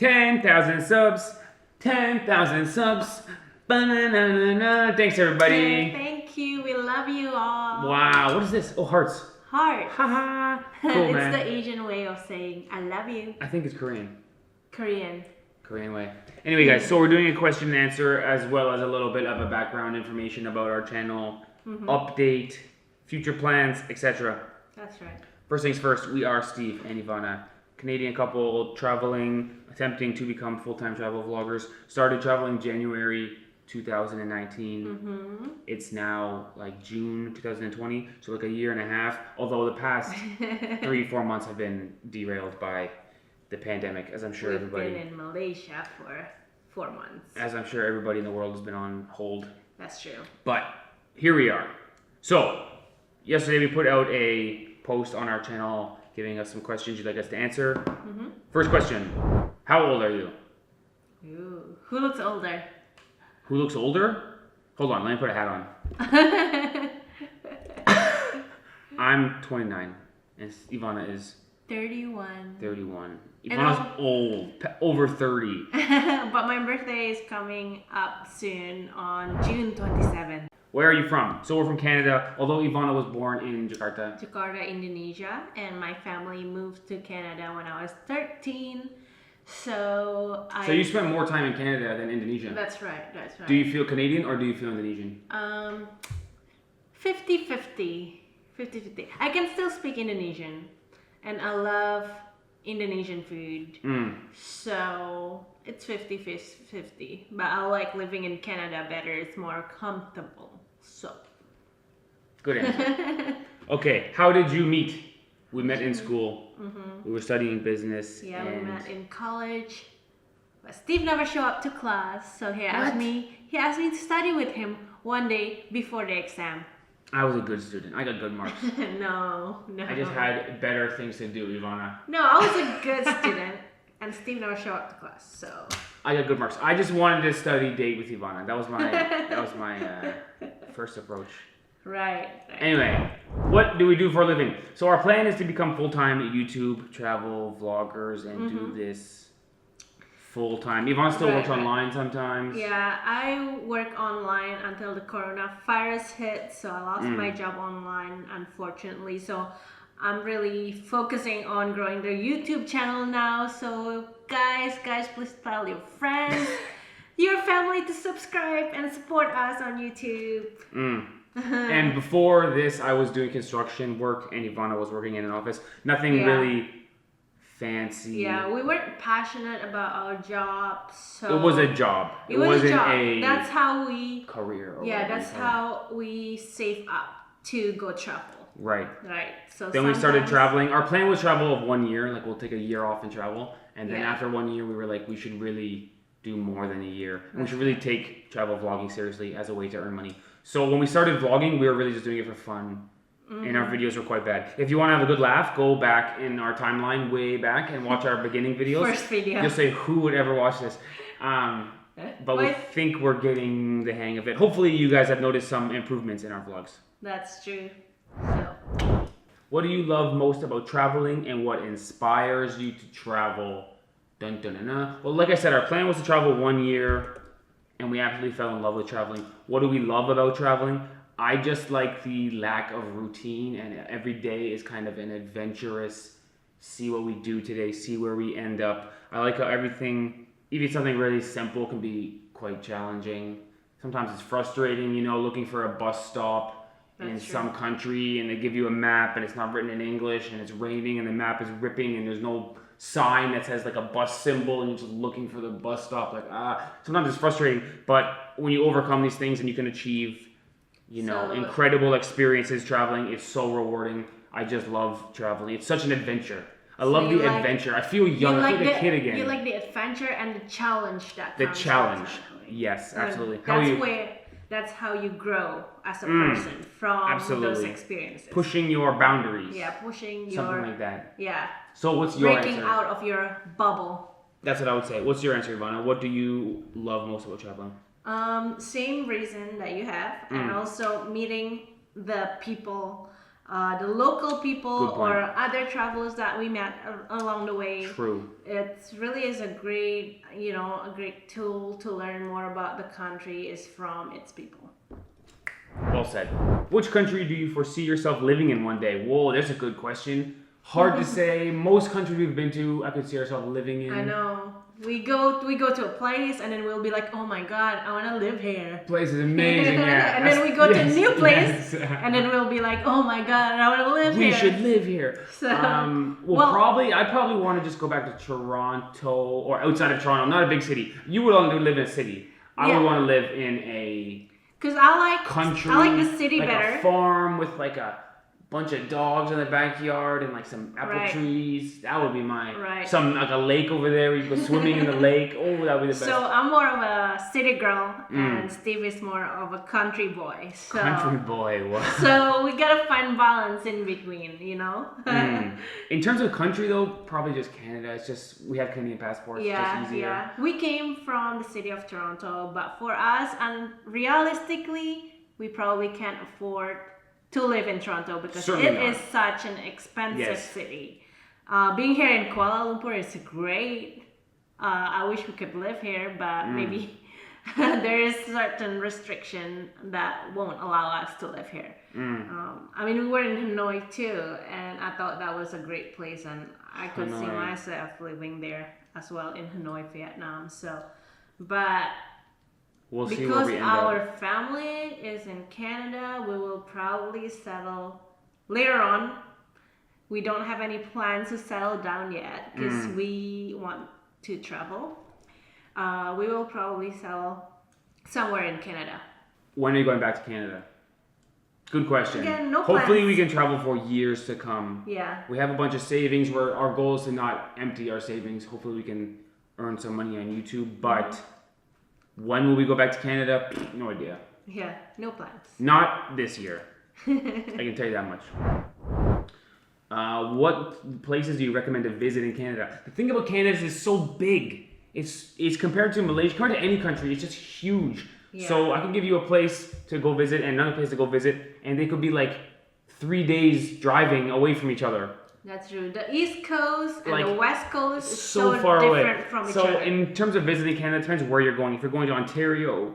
10,000 subs. 10,000 subs. Ba-na-na-na-na. Thanks, everybody. Thank you. We love you all. Wow, what is this? Oh, hearts. Heart. Haha. Cool, It's man. the Asian way of saying I love you. I think it's Korean. Korean. Korean way. Anyway, guys, so we're doing a question and answer as well as a little bit of a background information about our channel, update, future plans, etc. That's right. First things first, we are Steve and Ivana, Canadian couple traveling, attempting to become full-time travel vloggers. Started traveling January 2019. It's now like June 2020, so like a year and a half. Although the past 3-4 months have been derailed by the pandemic, as I'm sure We've been in Malaysia for 4 months. As I'm sure everybody in the world has been on hold. That's true. But here we are. So yesterday we put out a post on our channel giving us some questions you'd like us to answer. First question: how old are you? Ooh, who looks older? Who looks older? Hold on, let me put a hat on. I'm 29, and Ivana is 31. 31. Ivana's old, over 30. But my birthday is coming up soon on June 27th. Where are you from? So we're from Canada, although Ivana was born in Jakarta. Jakarta, Indonesia, and my family moved to Canada when I was 13. So you spent more time in Canada than Indonesia. That's right, that's right. Do you feel Canadian or do you feel Indonesian? 50-50. 50-50. I can still speak Indonesian, and I love Indonesian food. So it's 50-50. But I like living in Canada better. It's more comfortable. So good answer. Okay, how did you meet? We met in school. We were studying business. Yeah, we met in college. But Steve never showed up to class, so he asked me to study with him one day before the exam. I was a good student. I got good marks. No. I just had better things to do, Ivana. No, I was a good student, and Steve never showed up to class, so. I got good marks. I just wanted to study date with Ivana. That was my first approach. Right. Anyway, what do we do for a living? So our plan is to become full-time YouTube travel vloggers and do this full-time. Ivana still works online sometimes. Yeah, I work online until the coronavirus hit, so I lost my job online, unfortunately. So I'm really focusing on growing the YouTube channel now. So guys, please tell your friends, your family to subscribe and support us on YouTube. And before this, I was doing construction work, and Ivana was working in an office. Nothing really fancy. Yeah, we weren't passionate about our job, so it was a job. It wasn't a job. That's how we career. that's how we save up to go travel. Right. So then we started traveling. Our plan was travel of 1 year. Like, we'll take a year off and travel. And then after 1 year, we were like, we should really do more than a year. And we should really take travel vlogging seriously as a way to earn money. So when we started vlogging, we were really just doing it for fun. And our videos were quite bad. If you want to have a good laugh, go back in our timeline way back and watch our beginning videos. First video. You'll say, who would ever watch this? But we think we're getting the hang of it. Hopefully you guys have noticed some improvements in our vlogs. That's true. So. What do you love most about traveling, and what inspires you to travel? Dun, dun, dun, dun. Well, like I said, our plan was to travel 1 year, and we absolutely fell in love with traveling. What do we love about traveling? I just like the lack of routine, and every day is kind of an adventurous, see what we do today, see where we end up. I like how everything, even something really simple, can be quite challenging. Sometimes it's frustrating, looking for a bus stop in some country, and they give you a map and it's not written in English, and it's raining and the map is ripping and there's no sign that says like a bus symbol, and you're just looking for the bus stop. Sometimes it's frustrating, but when you overcome these things and you can achieve incredible experiences traveling, it's so rewarding. I just love traveling. It's such an adventure. I love the adventure. I feel young. I feel like a kid again. You like the adventure and the challenge that comes. The challenge. Yes, absolutely. That's how you grow as a person from those experiences. Pushing your boundaries. Yeah, pushing your... Something like that. Yeah. So what's your breaking answer? out of your bubble. That's what I would say. What's your answer, Ivana? What do you love most about traveling? Same reason that you have, and also meeting the people the local Good people point. or other travelers that we met along the way. True. It really is a great, a great tool to learn more about the country is from its people. Well said. Which country do you foresee yourself living in one day? Whoa, that's a good question. Hard to say. Most countries we've been to, I could see ourselves living in. I know. We go to a place and then we'll be like, oh my god, I want to live here. Place is amazing, yeah. And then we go to a new place yes. and then we'll be like, oh my god, I want to live We here. should live here. So, I probably want to just go back to Toronto or outside of Toronto, not a big city. You would want to live in a city. I would want to live in a because I like the city like better. a farm with like a bunch of dogs in the backyard and like some apple trees. That would be mine. Right. Some like a lake over there where you go swimming in the lake. Oh, that would be the best. So I'm more of a city girl and Steve is more of a country boy. So, country boy. Wow. So we gotta find balance in between, In terms of country though, probably just Canada. It's just we have Canadian passports. Yeah, just easier. yeah. We came from the city of Toronto, but for us, and realistically, we probably can't afford to live in Toronto because Certainly it is such an expensive Yes. city. Being here in Kuala Lumpur is great. I wish we could live here, but maybe there is certain restriction that won't allow us to live here. We were in Hanoi too, and I thought that was a great place, and I could see Hanoi. myself living there as well in Hanoi, Vietnam. So, but We'll see where because we end our up. family is in Canada, we will probably settle later on. We don't have any plans to settle down yet because we want to travel. We will probably settle somewhere in Canada. When are you going back to Canada? Good question. Again, no Hopefully plans. we can travel for years to come. Yeah. We have a bunch of savings where our goal is to not empty our savings. Hopefully we can earn some money on YouTube. But when will we go back to Canada? No idea. Yeah, no plans. Not this year. I can tell you that much. What places do you recommend to visit in Canada? The thing about Canada is it's so big. It's compared to Malaysia, compared to any country, it's just huge. Yeah. So I can give you a place to go visit and another place to go visit, and they could be like 3 days driving away from each other. That's true. The East Coast and Like, the West Coast is So so far different away. from each So other. in terms of visiting Canada, it depends where you're going. If you're going to Ontario,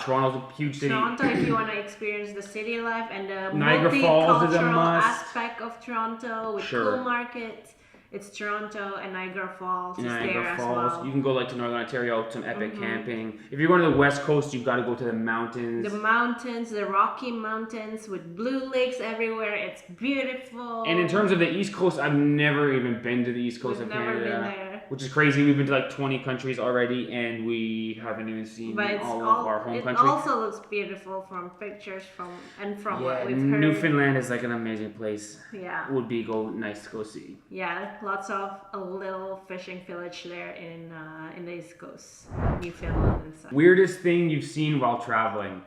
Toronto's a huge city. Toronto, if you want to experience the city life and the Niagara Falls is a multicultural must. aspect of Toronto with Sure. cool markets, it's Toronto and Niagara Falls is there Niagara as Falls. well. You can go like to Northern Ontario, some epic camping. If you're going to the West Coast, you've got to go to the mountains. The mountains, the Rocky Mountains with blue lakes everywhere. It's beautiful. And in terms of the East Coast, I've never even been to the East Coast We've of never Canada, been there. which is crazy. We've been to like 20 countries already, and we haven't even seen But it's all of our home it country. also looks beautiful from pictures from Yeah, what we've heard. Newfoundland is like an amazing place. Yeah. Would be nice to go see. Yeah, lots of a little fishing village there in the East Coast, Newfoundland and such. Weirdest thing you've seen while traveling?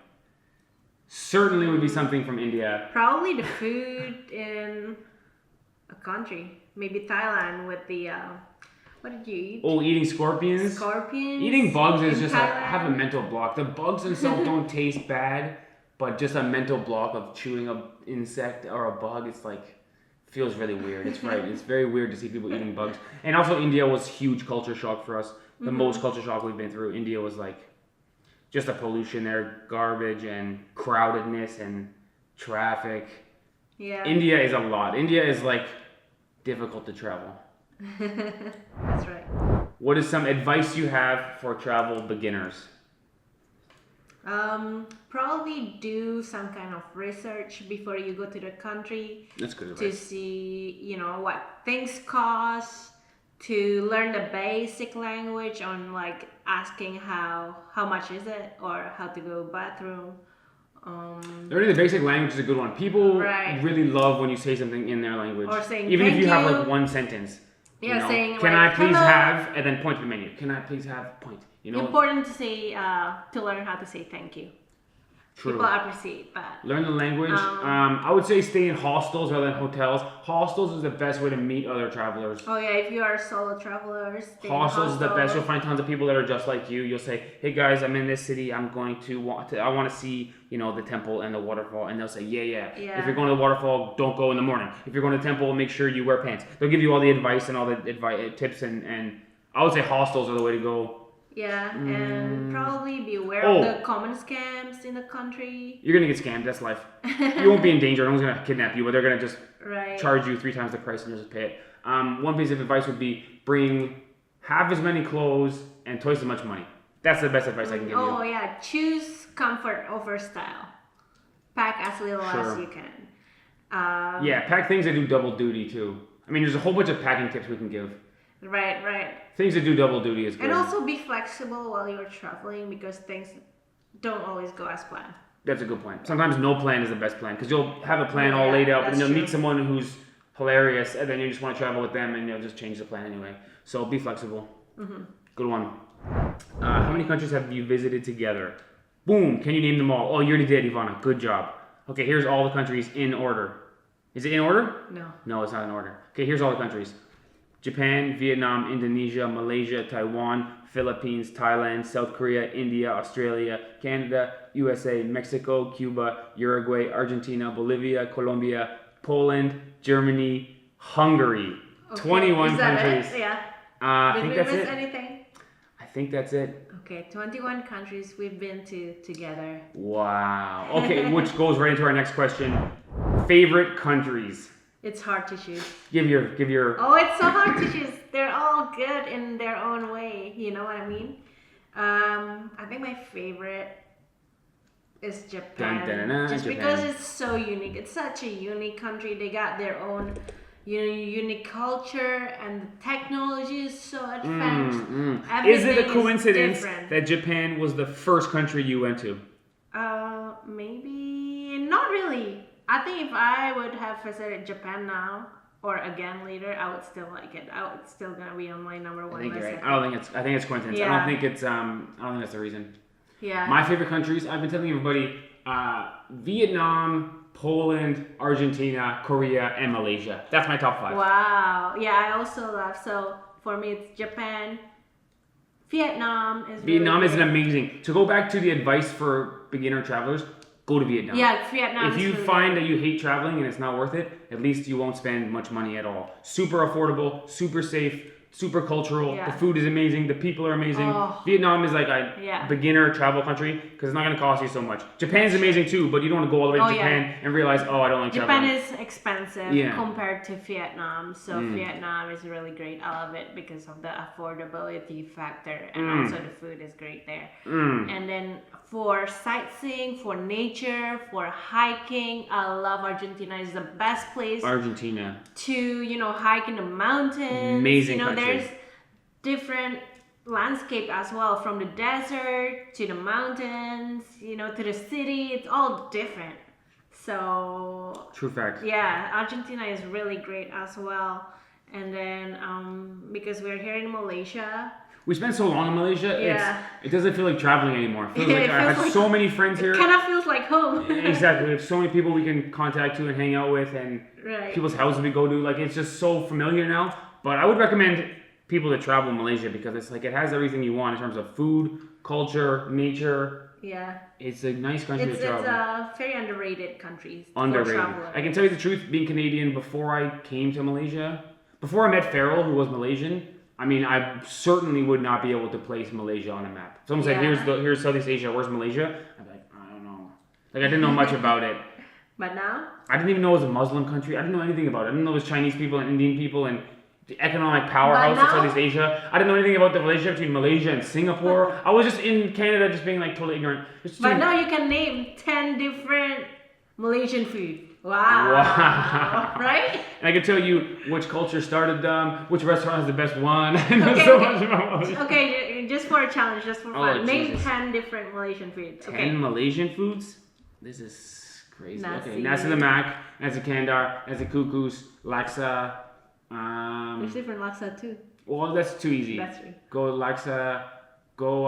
Certainly would be something from India. Probably the food in a country, maybe Thailand with the what did you eat? Oh, eating scorpions? Scorpions. Eating bugs is in just Thailand. I have a mental block. The bugs themselves don't taste bad, but just a mental block of chewing an insect or a bug, it's like feels really weird. It's right. It's very weird to see people eating bugs. And also India was huge culture shock for us. The most culture shock we've been through. India was like just the pollution there, garbage and crowdedness and traffic. Yeah. India is a lot. India is like difficult to travel. That's right. What is some advice you have for travel beginners? Probably do some kind of research before you go to the country That's good to advice. see, what things cost, to learn the basic language on like asking how much is it or how to go bathroom. Learning the basic language is a good one. People Right. really love when you say something in their language. Or saying even if thank you have you. like one sentence. Yeah, saying can like, I please hello. have, and then point to the menu. Can I please have point? Important to say to learn how to say thank you. True. People appreciate that. Learn the language. I would say stay in hostels rather than hotels. Hostels is the best way to meet other travelers. Oh yeah, if you are a solo traveler, stay in Hostels is the best. hostel. You'll find tons of people that are just like you. You'll say, "Hey guys, I'm in this city. I want to see, the temple and the waterfall." And they'll say, "Yeah. Yeah. If you're going to the waterfall, don't go in the morning. If you're going to the temple, make sure you wear pants." They'll give you all the advice and all the tips and I would say hostels are the way to go. Yeah, and probably be aware of the common scams in the country. You're gonna get scammed. That's life. You won't be in danger. No one's gonna kidnap you, but they're gonna just charge you 3 times the price and you'll just pay it. One piece of advice would be bring half as many clothes and twice as much money. That's the best advice I can give you. Oh yeah, choose comfort over style. Pack as little as you can. Pack things that do double duty too. I mean, there's a whole bunch of packing tips we can give. Right. Things that do double duty is good. And also be flexible while you're traveling because things don't always go as planned. That's a good point. Sometimes no plan is the best plan because you'll have a plan all laid out and you'll meet someone who's hilarious and then you just want to travel with them and you'll just change the plan anyway. So be flexible. Mm-hmm. Good one. How many countries have you visited together? Boom. Can you name them all? Oh, you already did, Ivana. Good job. Okay, here's all the countries in order. Is it in order? No. No, it's not in order. Okay, here's all the countries. Japan, Vietnam, Indonesia, Malaysia, Taiwan, Philippines, Thailand, South Korea, India, Australia, Canada, USA, Mexico, Cuba, Uruguay, Argentina, Bolivia, Colombia, Poland, Germany, Hungary. Okay. 21 countries. It? Yeah. I think that's it. Did we miss anything? I think that's it. Okay, 21 countries we've been to together. Wow. Okay, which goes right into our next question. Favorite countries? It's hard to choose. Give your. Oh, it's so hard to choose. They're all good in their own way. You know what I mean? I think my favorite is Japan. Just Japan. because it's so unique. It's such a unique country. They got their own, unique culture, and the technology is so advanced. Is it a coincidence that Japan was the first country you went to? Maybe not really. I think if I would have visited Japan now or again later, I would still like it. It's still gonna be on my number one list. Right. I think it's coincidence. Yeah. I don't think that's the reason. Yeah. My favorite countries, I've been telling everybody, Vietnam, Poland, Argentina, Korea, and Malaysia. That's my top 5. Wow. Yeah, I also love. So for me, it's Japan. Vietnam is amazing. To go back to the advice for beginner travelers, go to Vietnam. Yeah, Vietnam. If you find that you hate traveling and it's not worth it, at least you won't spend much money at all. Super affordable, super safe, super cultural. Yeah. The food is amazing. The people are amazing. Vietnam is like a beginner travel country because it's not going to cost you so much. Japan's amazing too, but you don't want to go all the way to Japan and realize, I don't like traveling. Japan is expensive compared to Vietnam. So Vietnam is really great. I love it because of the affordability factor and also the food is great there. And then for sightseeing, for nature, for hiking, I love Argentina. It's the best place. Argentina. To, hike in the mountains. Amazing country. There's different landscape as well, from the desert to the mountains, to the city. It's all different. So true fact. Yeah, Argentina is really great as well. And then because we're here in Malaysia, we spent so long in Malaysia, it doesn't feel like traveling anymore. It feels like I have so many friends here. It kind of feels like home. Exactly. We have so many people we can contact to and hang out with and people's houses we go to. Like, it's just so familiar now. But I would recommend people to travel Malaysia because it's like it has everything you want in terms of food, culture, nature. Yeah. It's a nice country to travel. It's a very underrated country. Underrated. I can tell you the truth, being Canadian, before I came to Malaysia, before I met Farrell, who was Malaysian, I mean, I certainly would not be able to place Malaysia on a map. Someone said, here's Southeast Asia, where's Malaysia? I'm like, I don't know. Like, I didn't know much about it. But now? I didn't even know it was a Muslim country. I didn't know anything about it. I didn't know it was Chinese people and Indian people and the economic powerhouse of Southeast Asia. I didn't know anything about the relationship between Malaysia and Singapore. I was just in Canada just being like totally ignorant. But now you can name 10 different Malaysian food. Wow. Right? And I can tell you which culture started them, which restaurant has the best one. I know so much about Malaysia. Okay, just for a challenge, just for fun. Name 10 different Malaysian foods. 10 Malaysian foods? This is crazy. Okay, nasi lemak, nasi kandar, nasi kukus, laksa. There's different laksa too. Well, that's too easy. That's true. Go laksa, go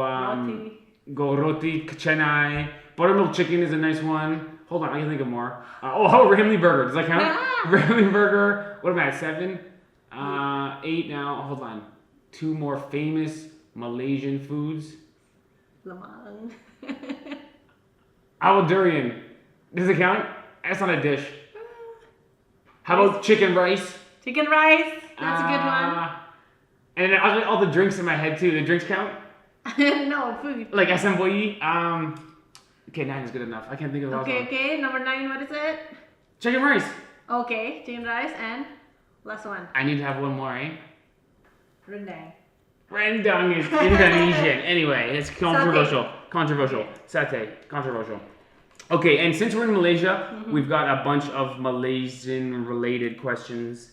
Go roti canai. Buttermilk chicken is a nice one. Hold on, I can think of more. Ramly burger. Does that count? Ramly burger. What am I at? 7? 8 now. Hold on. 2 more famous Malaysian foods. Lemang. Owl durian. Does it count? That's not a dish. How about chicken rice? Chicken rice. That's a good one. And then all the drinks in my head too. The drinks count? No, food. Like SMBOE. Okay, 9 is good enough. I can't think of the last one. Okay. Number 9, what is it? Chicken rice. Okay, chicken rice and last one. I need to have one more, eh? Rendang. Rendang is Indonesian. Anyway, it's controversial. Controversial. Satay. Controversial. Okay, and since we're in Malaysia, we've got a bunch of Malaysian-related questions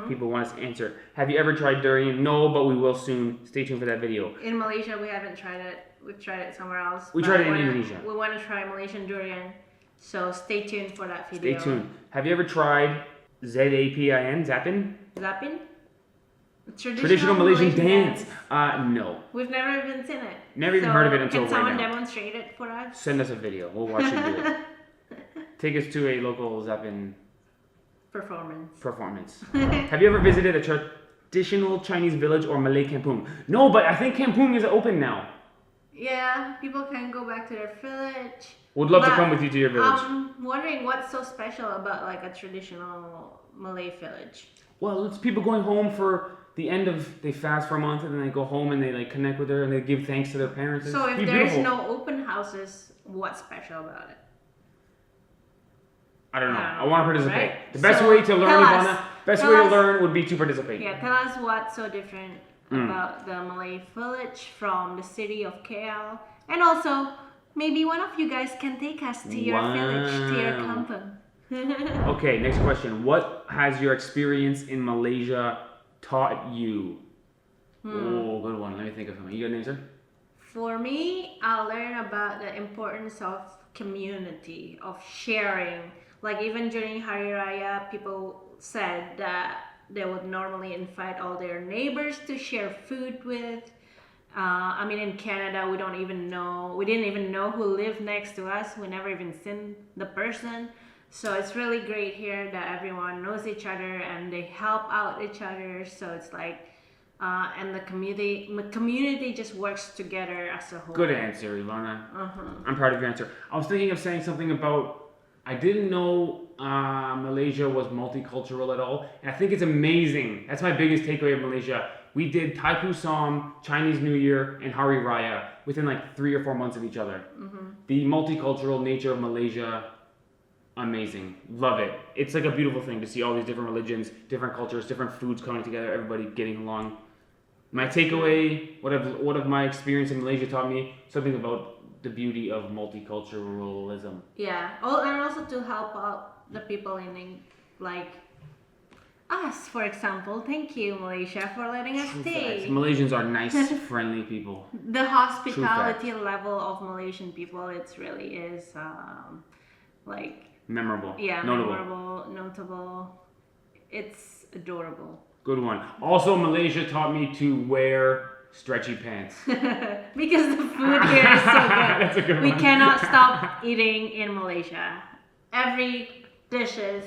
people want us to answer. Have you ever tried durian? No, but we will soon. Stay tuned for that video. In Malaysia, we haven't tried it. We've tried it somewhere else. We tried it in Indonesia. We want to try Malaysian durian, so stay tuned for that video. Stay tuned. Have you ever tried Zapin? Zapin? Zapin? Traditional Malaysian dance. No. We've never even seen it. Never even heard of it until right now. Can someone demonstrate it for us? Send us a video. We'll watch you do it. Take us to a local Zapin performance. Have you ever visited a traditional Chinese village or Malay kampung? No, but I think kampung is open now. Yeah, people can go back to their village. Would love to come with you to your village. I'm wondering what's so special about like a traditional Malay village. Well, it's people going home for the end of, they fast for a month and then they go home and they like connect with her and they give thanks to their parents. So if there's no open houses, what's special about it? I don't know. I want to participate. Right? The best way to learn, Ivana, best way to learn would be to participate. Yeah, tell us what's so different about the Malay village from the city of KL. And also, maybe one of you guys can take us to your village, to your kampung. Okay, next question. What has your experience in Malaysia taught you? Oh, good one. Let me think of something. You got an answer? For me, I learned about the importance of community, of sharing. Like even during Hari Raya, people said that they would normally invite all their neighbors to share food with. I mean, in Canada, we didn't even know who lived next to us. We never even seen the person. So it's really great here that everyone knows each other and they help out each other. So it's like, and the community just works together as a whole. Good answer, Ivana. I'm proud of your answer. I was thinking of saying something about, I didn't know Malaysia was multicultural at all. And I think it's amazing. That's my biggest takeaway of Malaysia. We did Thai Pusam, Chinese New Year, and Hari Raya within like 3 or 4 months of each other. The multicultural nature of Malaysia, amazing. Love it. It's like a beautiful thing to see all these different religions, different cultures, different foods coming together, everybody getting along. My takeaway, what have my experience in Malaysia taught me? Something about the beauty of multiculturalism. Yeah. Oh, and also to help out the people in like us, for example. Thank you, Malaysia, for letting us stay. Malaysians are nice, friendly people. The hospitality level of Malaysian people, it really is like memorable. Yeah, notable. It's adorable. Good one. Also, Malaysia taught me to wear stretchy pants. Because the food here is so good. That's a good one. We cannot stop eating in Malaysia. Every dishes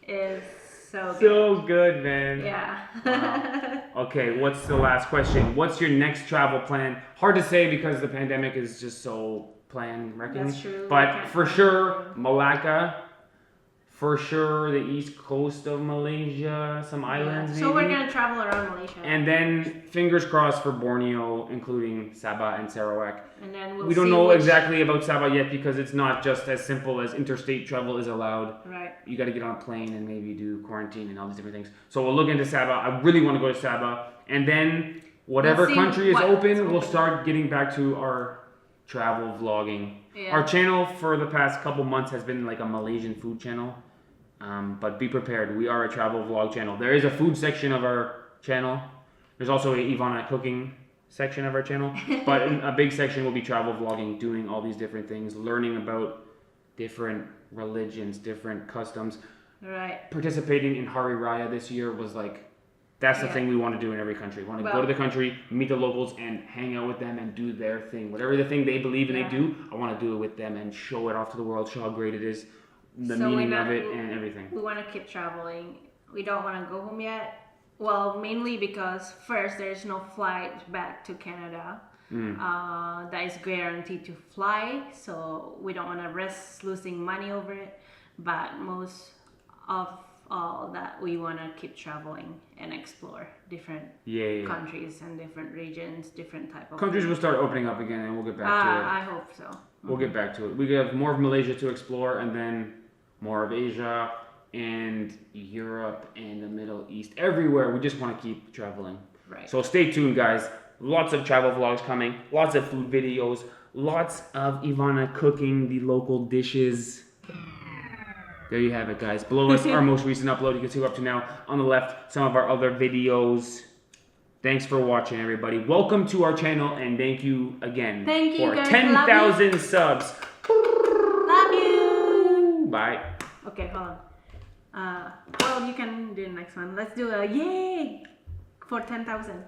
is so good. So good, man. Yeah. Wow. Okay, what's the last question? What's your next travel plan? Hard to say because the pandemic is just so plan-wrecking. That's true. But for sure, Malacca. For sure, the east coast of Malaysia, some islands maybe. So we're going to travel around Malaysia. And then, fingers crossed for Borneo, including Sabah and Sarawak. And then we don't know exactly about Sabah yet because it's not just as simple as interstate travel is allowed. Right. You got to get on a plane and maybe do quarantine and all these different things. So we'll look into Sabah. I really want to go to Sabah. And then, whatever country is open, we'll start getting back to our travel vlogging. Yeah. Our channel for the past couple months has been like a Malaysian food channel. But be prepared, we are a travel vlog channel. There is a food section of our channel. There's also a Ivana cooking section of our channel. But a big section will be travel vlogging, doing all these different things, learning about different religions, different customs. Right. Participating in Hari Raya this year was like That's the Yeah. thing we want to do in every country. We want to go Well- to the country, meet the locals, and hang out with them and do their thing. Whatever the thing they believe and Yeah. they do, I want to do it with them and show it off to the world, show how great it is, the So meaning of it, and everything. We want to keep traveling. We don't want to go home yet. Well, mainly because first, there's no flight back to Canada that is guaranteed to fly. So we don't want to risk losing money over it. But most of all that, we want to keep traveling and explore different Yeah. countries and different regions, different type of Countries will start opening up again, and we'll get back to it. I hope so. We'll get back to it. We have more of Malaysia to explore, and then more of Asia and Europe and the Middle East. Everywhere. We just want to keep traveling. Right. So stay tuned, guys. Lots of travel vlogs coming. Lots of food videos. Lots of Ivana cooking the local dishes. There you have it, guys. Below us, our most recent upload. You can see we're up to now. On the left, some of our other videos. Thanks for watching, everybody. Welcome to our channel, and thank you again Thank you, for guys. 10,000 subs. Love you. Bye. Okay, hold on. Well, you can do the next one. Let's do a yay for 10,000.